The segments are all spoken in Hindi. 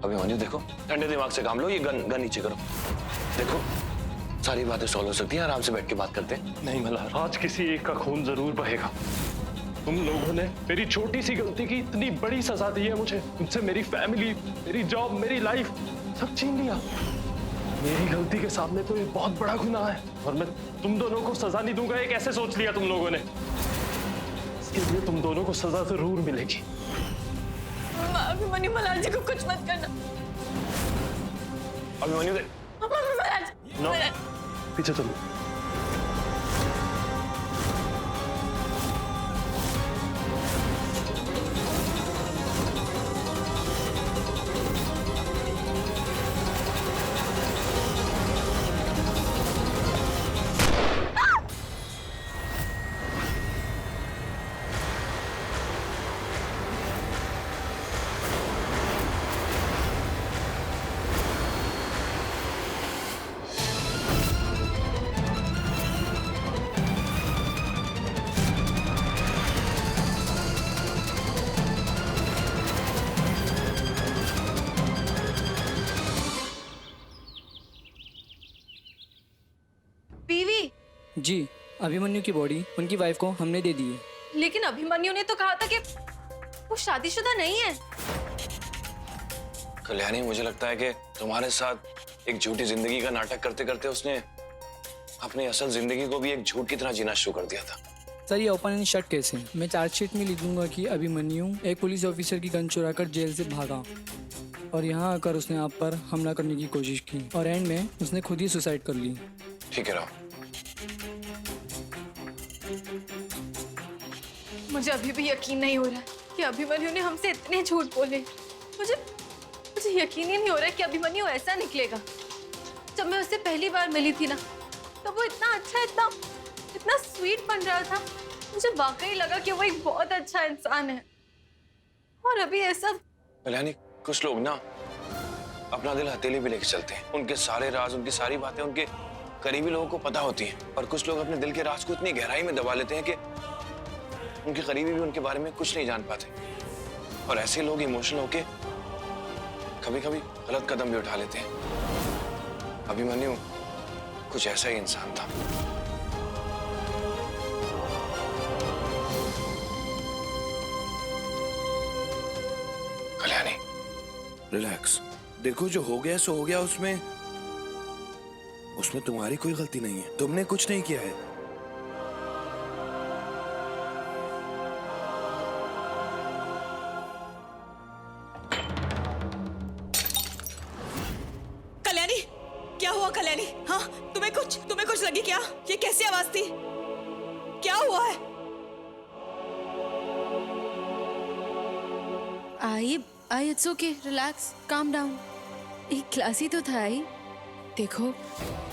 अभिमन्यु देखो, ठंडे दिमाग से काम लो, ये गन नीचे करो। देखो सारी बातें सॉल्व हो सकती हैं, आराम से बैठ के बात करते हैं। नहीं मल्हार, आज किसी एक का खून जरूर बहेगा। तुम लोगों ने मेरी छोटी सी गलती की इतनी बड़ी सजा दी है मुझे। तुमसे मेरी फैमिली, मेरी जॉब, मेरी लाइफ सब छीन लिया। मेरी गलती के सामने तो ये बहुत बड़ा गुनाह है और मैं तुम दोनों को सजा नहीं दूंगा, ये कैसे सोच लिया तुम लोगों ने? इसके लिए तुम दोनों को सजा जरूर मिलेगी। अभिमन्यु, मल्हार जी को कुछ मत करना। अभिमन्यु दे मल्हार जी, पीछे चलो। बीवी। जी, अभिमन्यु की बॉडी उनकी वाइफ को हमने दे दी है। लेकिन अभिमन्यु ने तो कहा था कि वो शादीशुदा नहीं है। कल्याणी, मुझे लगता है कि तुम्हारे साथ एक झूठी जिंदगी का नाटक करते करते उसने अपनी असल जिंदगी को भी एक झूठ की तरह जीना शुरू कर दिया था। सर, ये ओपन एंड शट केस है। मैं चार्जशीट में लिख दूंगा कि अभिमन्यु एक पुलिस ऑफिसर की गन चुराकर जेल से भागा और यहाँ आकर उसने आप पर हमला करने की कोशिश की और एंड में उसने खुद ही सुसाइड कर ली। ठीक है राव। मुझे अभी भी यकीन नहीं हो रहा कि अभिमन्यु ने हमसे इतने झूठ बोले। मुझे यकीन ही नहीं हो रहा कि अभिमन्यु ऐसा निकलेगा। जब मैं उससे पहली बार मिली थी ना, तो वो इतना अच्छा, इतना स्वीट बन रहा था। मुझे वाकई लगा कि वो एक बहुत अच्छा इंसान है। और अभी ऐसा। कल्याणी, कुछ लोग ना अपना दिल हथेली पे लेके चलते हैं। उनके सारे राज, उनकी सारी बातें उनके करीबी लोगों को पता होती हैं। और कुछ लोग अपने दिल के राज को इतनी गहराई में दबा लेते हैं कि उनके करीबी भी उनके बारे में कुछ नहीं जान पाते। और ऐसे लोग इमोशनल होके कभी कभी गलत कदम भी उठा लेते हैं। अभिमन्यु कुछ ऐसा ही इंसान था। कल्याणी, रिलैक्स। देखो, जो हो गया सो हो गया। उसमें तुम्हारी कोई गलती नहीं है। तुमने कुछ नहीं किया है। कल्याणी, क्या हुआ कल्याणी? हाँ, तुम्हें कुछ लगी क्या? ये कैसी आवाज थी? क्या हुआ है? I it's okay, relax, calm down. एक क्लास ही तो था। आई देखो,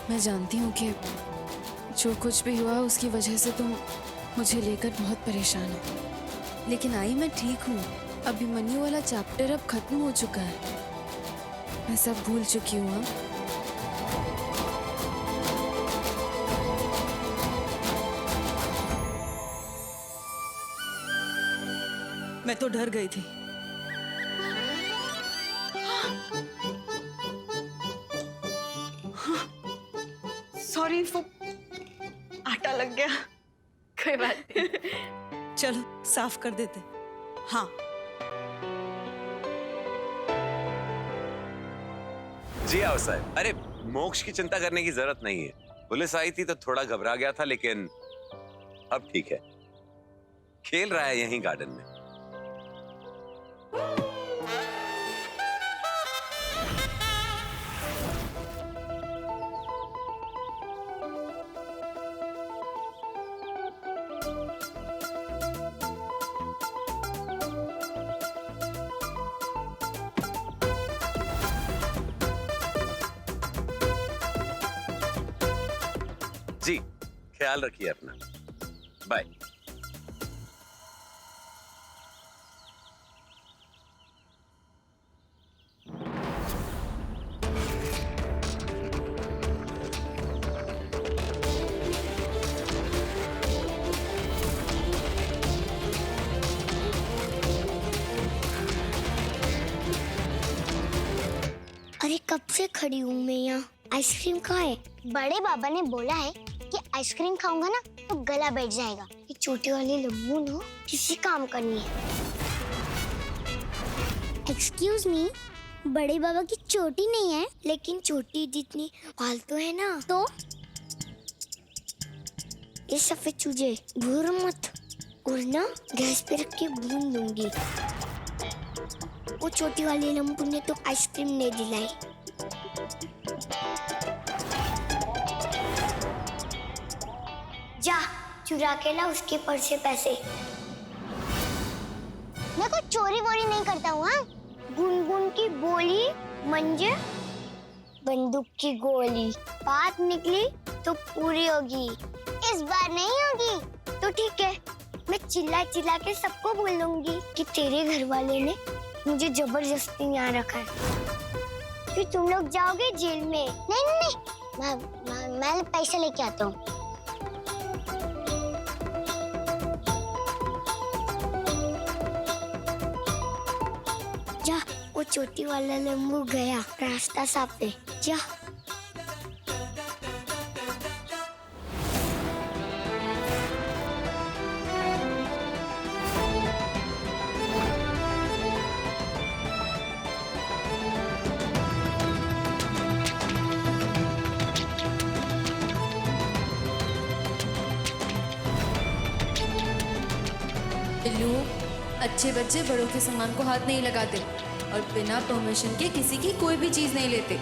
मैं जानती हूँ कि जो कुछ भी हुआ उसकी वजह से तुम मुझे लेकर बहुत परेशान हो, लेकिन आई मैं ठीक हूँ। अभिमन्यु वाला चैप्टर अब खत्म हो चुका है। मैं सब भूल चुकी हूँ। मैं तो डर गई थी। सॉरी, वो आटा लग गया। कोई बात नहीं। चलो साफ कर देते। हाँ, जी आओ साहब। अरे, मोक्ष की चिंता करने की जरूरत नहीं है। पुलिस आई थी तो थोड़ा घबरा गया था, लेकिन अब ठीक है। खेल रहा है यहीं गार्डन में। जी, ख्याल रखिए अपना। बाय। अरे कब से खड़ी हूँ मैं यहाँ। आइसक्रीम कहाँ है? बड़े बाबा ने बोला है कि आइसक्रीम खाऊंगा ना तो गला बैठ जाएगा। ये छोटे वाले लम्बू ना किसी काम का नहीं है। एक्सक्यूज मी, बड़े बाबा की चोटी नहीं है, लेकिन चोटी जितनी फालतू है ना। तो ये सफेद चूजे दूर मत, और ना गैस पे रख के भून दूंगी। वो छोटी वाली लंबू ने तो आइसक्रीम नहीं दिलाई। जा चुरा के ला उसके पर्स से पैसे। मैं कोई चोरी वोरी नहीं करता हूँ। हाँ, गुनगुन की बोली मंजे बंदूक की गोली। बात निकली तो पूरी होगी, इस बार नहीं होगी तो ठीक है। मैं चिल्ला चिल्ला के सबको बोलूंगी कि तेरे घर वाले ने मुझे जबरदस्ती यहाँ रखा है। फिर तुम लोग जाओगे जेल में। नहीं नहीं नहीं, मैं पैसे लेके आता हूँ। जा, वो छोटी वाला लंबू गया, रास्ता साफ है। जा। बिल्लू, अच्छे बच्चे बड़ों के सामान को हाथ नहीं लगाते और बिना परमिशन के किसी की कोई भी चीज नहीं लेते।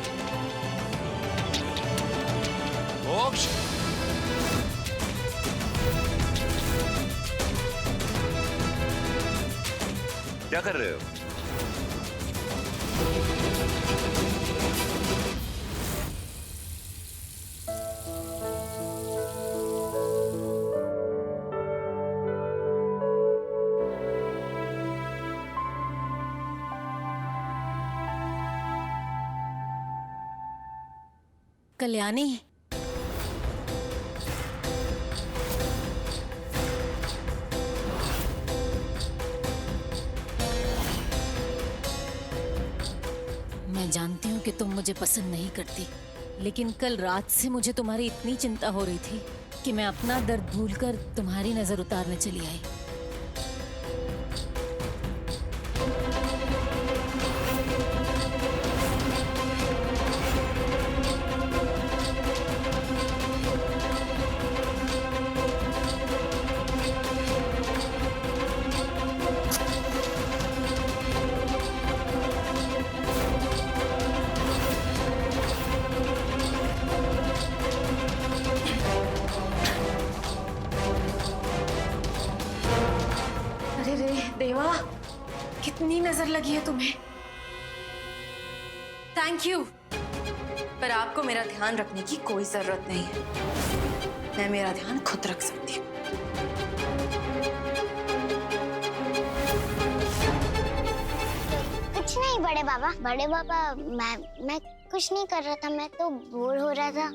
मोक्ष, क्या कर रहे हो? कल्याणी, मैं जानती हूँ कि तुम मुझे पसंद नहीं करती, लेकिन कल रात से मुझे तुम्हारी इतनी चिंता हो रही थी कि मैं अपना दर्द भूलकर तुम्हारी नजर उतारने चली आई। अरे रे देवा, कितनी नजर लगी है तुम्हें। थैंक यू, पर आपको मेरा ध्यान रखने की कोई जरूरत नहीं है। मैं मेरा ध्यान खुद रख सकती हूँ। कुछ नहीं बड़े बाबा। बड़े बाबा, मैं कुछ नहीं कर रहा था। मैं तो बोर हो रहा था,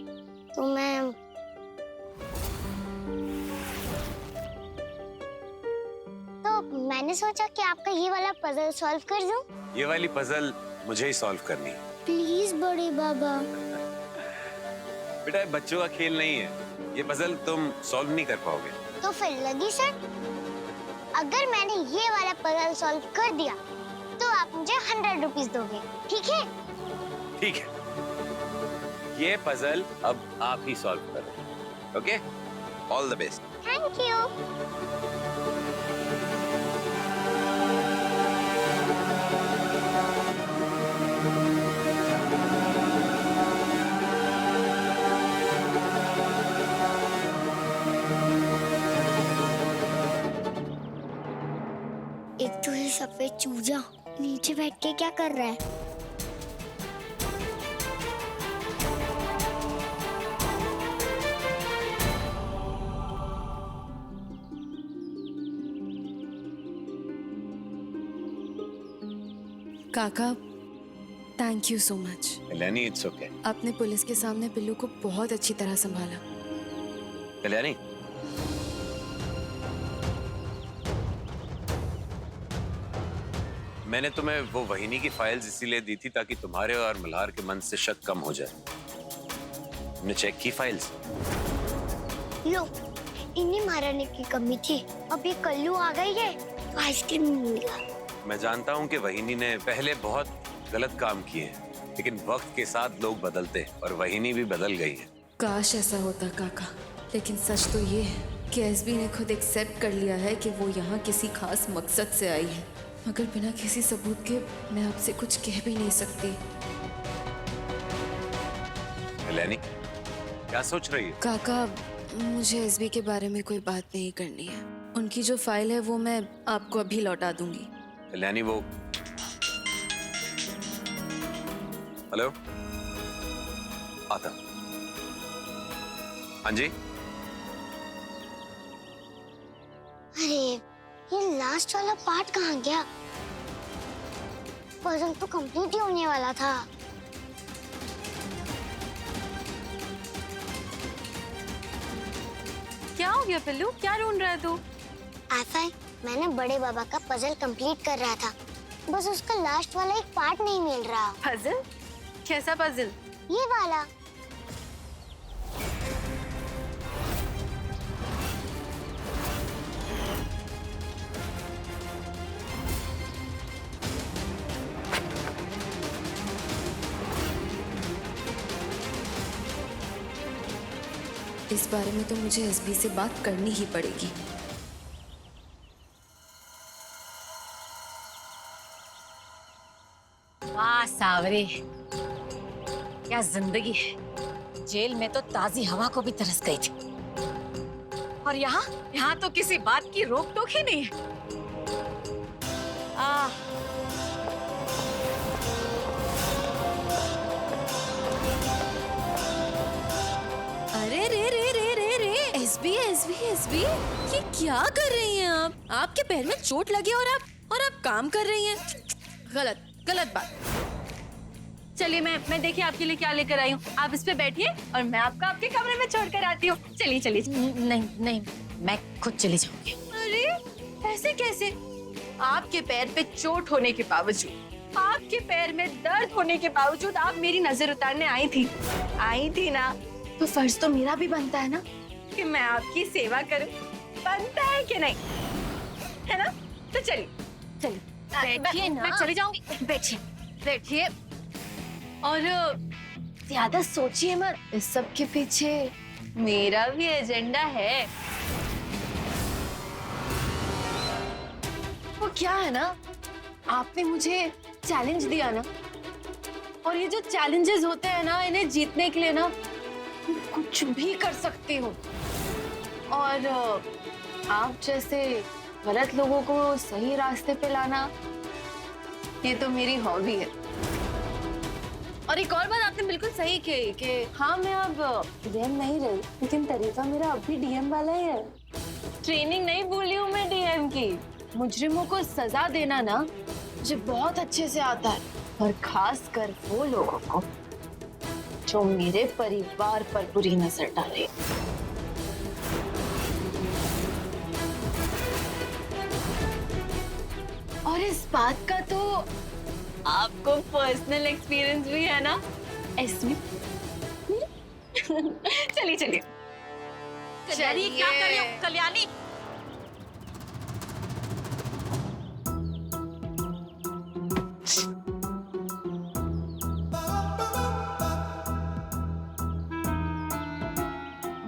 तो मैं मैंने सोचा कि आपका ये वाला पजल सॉल्व कर दूं। ये वाली पजल मुझे ही सॉल्व करनी है। प्लीज बड़े बाबा। बेटा, ये बच्चों का खेल नहीं है। ये पजल तुम सॉल्व नहीं कर पाओगे। तो फिर लगी सर, अगर मैंने ये वाला पजल सॉल्व कर दिया तो आप मुझे 100 रुपीज दोगे, ठीक है? ठीक है, ये पजल अब आप ही सॉल्व करो। Okay, all the best. Thank you. एक तो ये सफेद चूजा नीचे बैठ के क्या कर रहा है? काका, thank you so much. Kalyani, it's okay. आपने पुलिस के सामने बिल्लू को बहुत अच्छी तरह संभाला। कल्याणी, मैंने तुम्हें वो वहीनी की फाइल्स इसीलिए दी थी ताकि तुम्हारे और मल्हार के मन से शक कम हो जाए। तुमने चेक की फाइल्स? लो, इन्हीं महारानी की कमी थी। अब ये कल्लू आ गई है तो आइसक्रीम मिलेगा। मैं जानता हूँ कि वहीनी ने पहले बहुत गलत काम किए हैं, लेकिन वक्त के साथ लोग बदलते हैं और वहीनी भी बदल गई है। काश ऐसा होता काका, लेकिन सच तो ये है कि एसबी ने खुद एक्सेप्ट कर लिया है कि वो यहाँ किसी खास मकसद से आई है, मगर बिना किसी सबूत के मैं आपसे कुछ कह भी नहीं सकती। लेनी, क्या सोच रही है? काका, मुझे एसबी के बारे में कोई बात नहीं करनी है। उनकी जो फाइल है वो मैं आपको अभी लौटा दूंगी। लेनी, वो हेलो, आता। हाँ जी। अरे, ये लास्ट वाला पार्ट कहाँ गया? पजल तो कंप्लीट ही होने वाला था। क्या हो गया पिल्लू? क्या ढूंढ रहा है तू? ऐसा है, मैंने बड़े बाबा का पजल कंप्लीट कर रहा था, बस उसका लास्ट वाला एक पार्ट नहीं मिल रहा। पजल? कैसा पजल? ये वाला। इस बारे में तो मुझे एसबी से बात करनी ही पड़ेगी। वाह सावरे, क्या जिंदगी है। जेल में तो ताजी हवा को भी तरस गई थी, और यहाँ तो किसी बात की रोक टोक ही नहीं है। अरे रे रे रे रे रे, एसबी एसबी एसबी, ये क्या कर रही हैं आप? आपके पैर में चोट लगी और आप काम कर रही हैं। गलत गलत बात। चलिए मैं देखिए आपके लिए क्या लेकर आई हूँ। आप इस पे बैठिए और मैं आपको आपके कमरे में छोड़ कर आती हूँ। चलिए चलिए। नहीं, मैं खुद चली जाऊंगी। अरे ऐसे कैसे? आपके पैर पे चोट होने के बावजूद, आपके पैर में दर्द होने के बावजूद आप मेरी नजर उतारने आई थी ना, तो फर्ज तो मेरा भी बनता है ना कि मैं आपकी सेवा करूं। बनता है कि नहीं, है ना? तो चलिए बैठिए ना। मैं चली जाऊंगी। बैठिए और ज्यादा सोचिए मत। इस सब के पीछे मेरा भी एजेंडा है। वो क्या है ना, आपने मुझे चैलेंज दिया ना, और ये जो चैलेंजेस होते हैं ना, इन्हें जीतने के लिए ना कुछ भी कर सकती हूँ। और आप जैसे गलत लोगों को सही रास्ते पे लाना, ये तो मेरी हॉबी है। और एक और बात आपने बिल्कुल सही कही कि हाँ, मैं अब डीएम नहीं रही, लेकिन तरीका मेरा अब भी डीएम वाला ही है। ट्रेनिंग नहीं भूली हूँ मैं डीएम की। मुजरिमों को सजा देना ना मुझे बहुत अच्छे से आता है, और खास कर वो लोगों को जो मेरे परिवार पर बुरी नजर डाले। और इस बात का तो आपको पर्सनल एक्सपीरियंस भी है ना एसमी। चलिए चलिए। कल्याणी, क्या कर रही हो कल्याणी?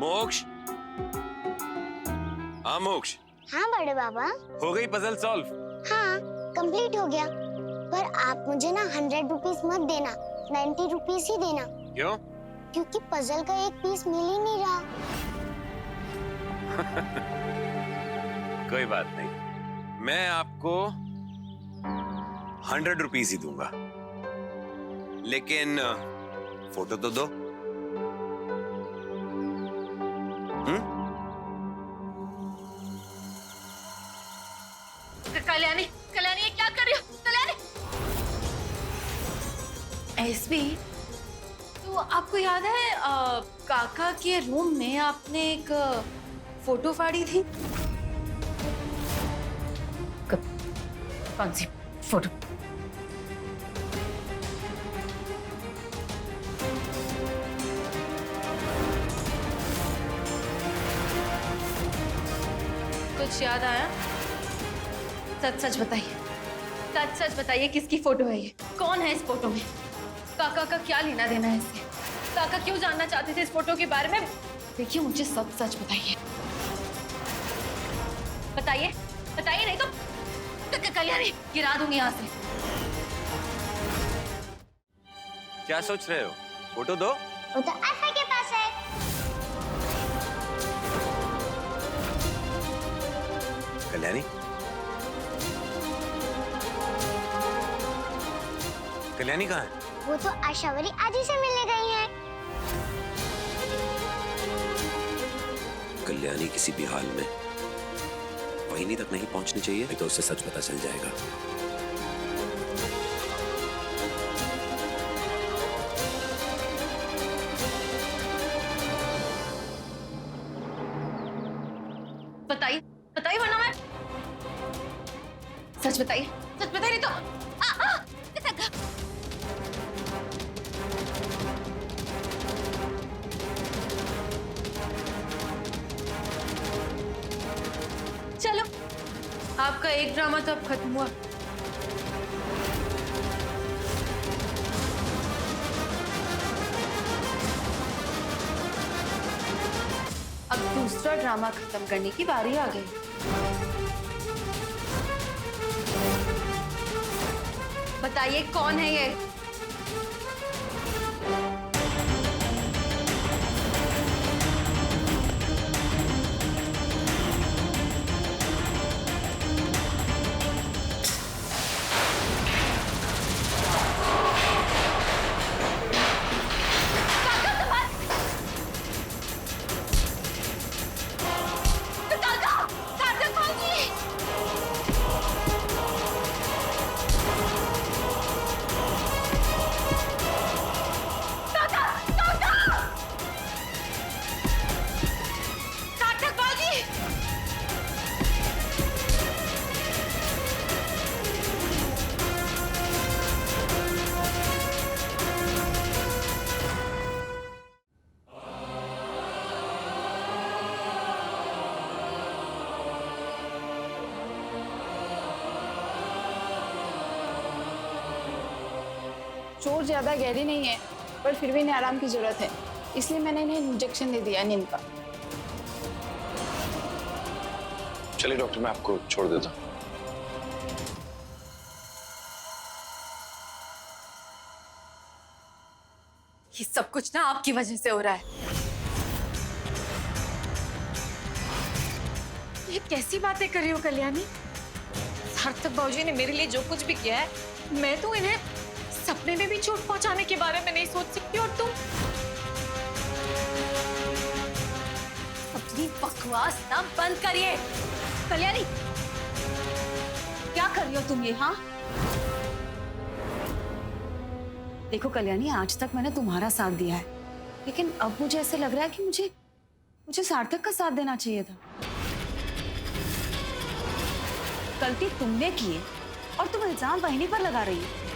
मोक्ष, हाँ मोक्ष, हाँ बड़े बाबा। हो गई पजल सॉल्व? हाँ, कंप्लीट हो गया। पर आप मुझे ना 100 रुपीस मत देना, 90 रुपीस ही देना। क्यों? क्योंकि पजल का एक पीस मिल ही नहीं रहा। कोई बात नहीं, मैं आपको 100 रुपीस ही दूंगा, लेकिन फोटो तो दो। कल्याणी, कल्याणी, ये क्या कर रही हो? कल्याणी! एसबी, तो आपको याद है काका के रूम में आपने एक फोटो फाड़ी थी? कौन सी फोटो? कुछ याद आया? सच सच बताइए, सच सच बताइए, किसकी फोटो है ये? कौन है इस फोटो में? काका का क्या लेना देना है इससे? काका क्यों जानना चाहते थे इस फोटो के बारे में? देखिए मुझे सब सच बताइए, बताइए बताइए, नहीं तो कल्याणी गिरा दूंगी यहाँ से। क्या सोच रहे हो? फोटो दो। वो तो आशा के पास है। कल्याणी, कल्याणी कहाँ है? वो तो आशावरी आजी से मिलने गई है। कल्याणी किसी भी हाल में वहीनी तक नहीं पहुंचनी चाहिए, नहीं तो उसे सच पता चल जाएगा। बताइए बताइए, वरना मैं सच बताइए, सच बताइए, नहीं तो चलो, आपका एक ड्रामा तो अब खत्म हुआ। अब दूसरा ड्रामा खत्म करने की बारी आ गई। बताइए कौन है ये? चोट ज्यादा गहरी नहीं है, पर फिर भी इन्हें आराम की जरूरत है, इसलिए मैंने इन्हें इंजेक्शन दे दिया नींद का। चलिए डॉक्टर, मैं आपको छोड़ देता हूँ। ये सब कुछ ना आपकी वजह से हो रहा है। ये कैसी बातें कर रही हो कल्याणी? सार्थक बाबूजी ने मेरे लिए जो कुछ भी किया है, मैं तो इन्हें सपने में भी चोट पहुंचाने के बारे में नहीं सोच सकती, और तुम अपनी बकवास ना बंद करिए। कल्याणी, क्या कर रही हो तुम ये? हाँ देखो कल्याणी, आज तक मैंने तुम्हारा साथ दिया है, लेकिन अब मुझे ऐसे लग रहा है कि मुझे सार्थक का साथ देना चाहिए था। गलती तुमने की है और तुम इल्जाम वहीनी पर लगा रही हो।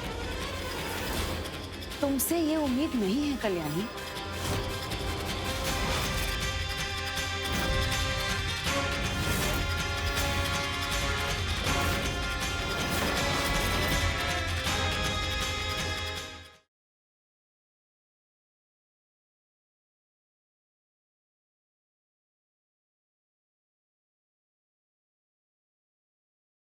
तुमसे ये उम्मीद नहीं है कल्याणी